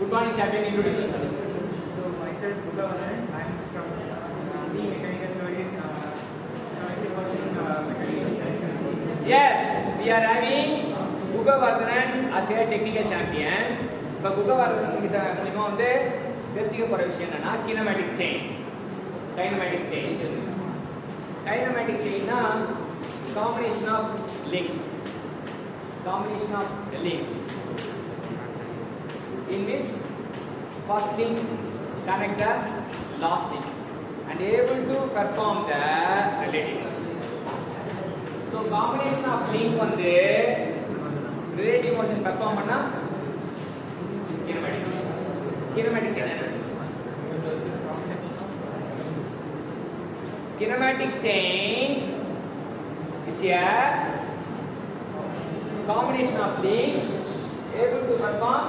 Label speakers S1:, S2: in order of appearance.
S1: Good morning, champion. Introduce yourself.
S2: So myself, Bugavaran. I'm from the mechanical theories. Currently working mechanical electricity.
S1: Yes, we are having Bugavaran as a technical champion. இப்போ Bugavaran கிட்ட மூலமா வந்து தெரிஞ்சுக்க போற விஷயம் என்னன்னா kinematic chain. Kinematic chain. Kinematic chain னா combination of links. Combination of links. In which first link connect the last link and able to perform the relative motion. So combination of link வந்து relative motion perform பண்ணா kinematic. Kinematic chain என்ன? Kinematic chain is a combination of links able to perform